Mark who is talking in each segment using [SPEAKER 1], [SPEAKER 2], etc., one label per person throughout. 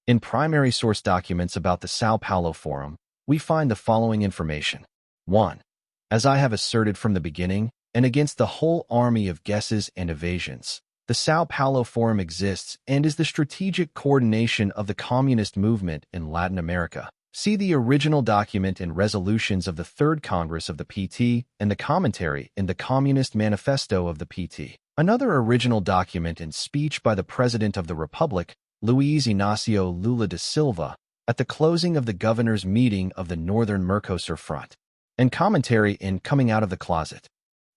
[SPEAKER 1] In primary source documents about the São Paulo Forum, we find the following information. 1. As I have asserted from the beginning, and against the whole army of guesses and evasions, the São Paulo Forum exists and is the strategic coordination of the communist movement in Latin America. See the original document and resolutions of the Third Congress of the PT and the commentary in the Communist Manifesto of the PT. Another original document and speech by the President of the Republic, Luiz Inácio Lula da Silva, at the closing of the governors' meeting of the Northern Mercosur Front, and commentary in Coming Out of the Closet.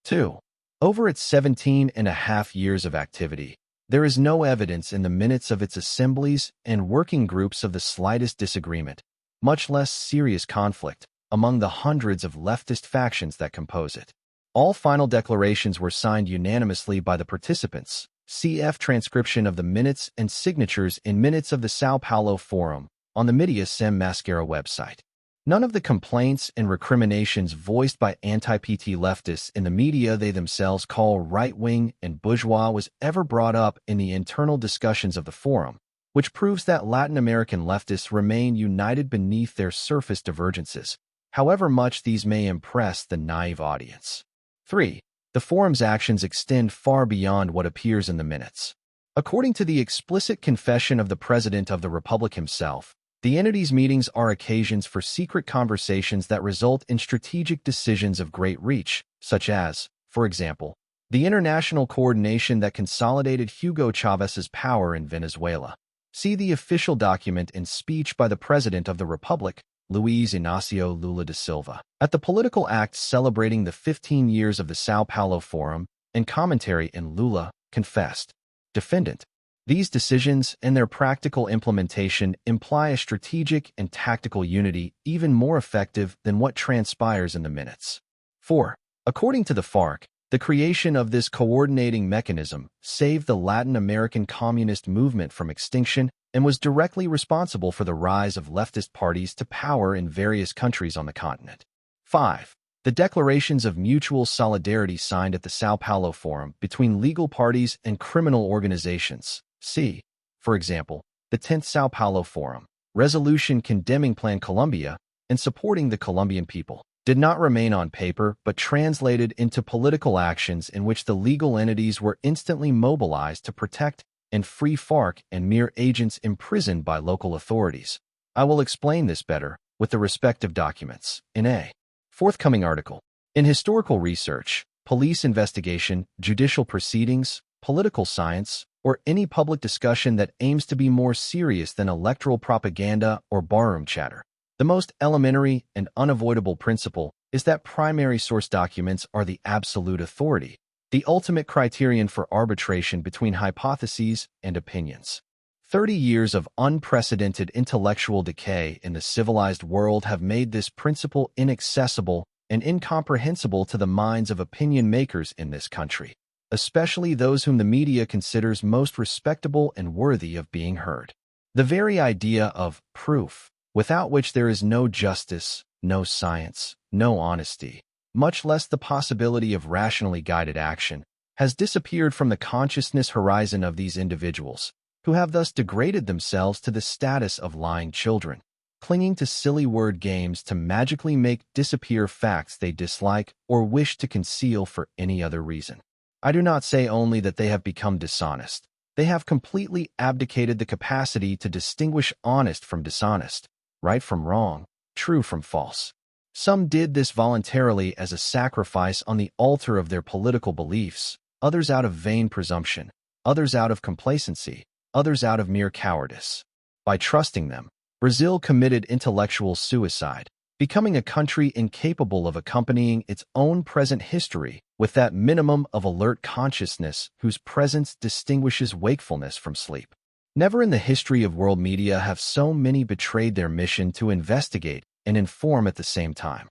[SPEAKER 1] 2. Over its 17.5 years of activity, there is no evidence in the minutes of its assemblies and working groups of the slightest disagreement, much less serious conflict, among the hundreds of leftist factions that compose it. All final declarations were signed unanimously by the participants. CF transcription of the minutes and signatures in minutes of the São Paulo Forum on the Mídia Sem Máscara website. None of the complaints and recriminations voiced by anti-PT leftists in the media they themselves call right-wing and bourgeois was ever brought up in the internal discussions of the forum, which proves that Latin American leftists remain united beneath their surface divergences, however much these may impress the naive audience. 3. The forum's actions extend far beyond what appears in the minutes. According to the explicit confession of the President of the Republic himself, the entity's meetings are occasions for secret conversations that result in strategic decisions of great reach, such as, for example, the international coordination that consolidated Hugo Chávez's power in Venezuela. See the official document and speech by the President of the Republic, Luiz Inácio Lula da Silva, at the political act celebrating the 15 years of the São Paulo Forum, and commentary in Lula, confessed. Defendant. These decisions and their practical implementation imply a strategic and tactical unity even more effective than what transpires in the minutes. 4. According to the FARC, the creation of this coordinating mechanism saved the Latin American communist movement from extinction and was directly responsible for the rise of leftist parties to power in various countries on the continent. 5. The declarations of mutual solidarity signed at the São Paulo Forum between legal parties and criminal organizations. See, for example, the 10th São Paulo Forum, resolution condemning Plan Colombia and supporting the Colombian people, did not remain on paper but translated into political actions in which the legal entities were instantly mobilized to protect and free FARC and mere agents imprisoned by local authorities. I will explain this better with the respective documents in a forthcoming article. In historical research, police investigation, judicial proceedings, political science, or any public discussion that aims to be more serious than electoral propaganda or barroom chatter, the most elementary and unavoidable principle is that primary source documents are the absolute authority, the ultimate criterion for arbitration between hypotheses and opinions. 30 years of unprecedented intellectual decay in the civilized world have made this principle inaccessible and incomprehensible to the minds of opinion makers in this country, especially those whom the media considers most respectable and worthy of being heard. The very idea of proof, without which there is no justice, no science, no honesty, much less the possibility of rationally guided action, has disappeared from the consciousness horizon of these individuals, who have thus degraded themselves to the status of lying children, clinging to silly word games to magically make disappear facts they dislike or wish to conceal for any other reason. I do not say only that they have become dishonest. They have completely abdicated the capacity to distinguish honest from dishonest, right from wrong, true from false. Some did this voluntarily as a sacrifice on the altar of their political beliefs, others out of vain presumption, others out of complacency, others out of mere cowardice. By trusting them, Brazil committed intellectual suicide, becoming a country incapable of accompanying its own present history with that minimum of alert consciousness whose presence distinguishes wakefulness from sleep. Never in the history of world media have so many betrayed their mission to investigate and inform at the same time.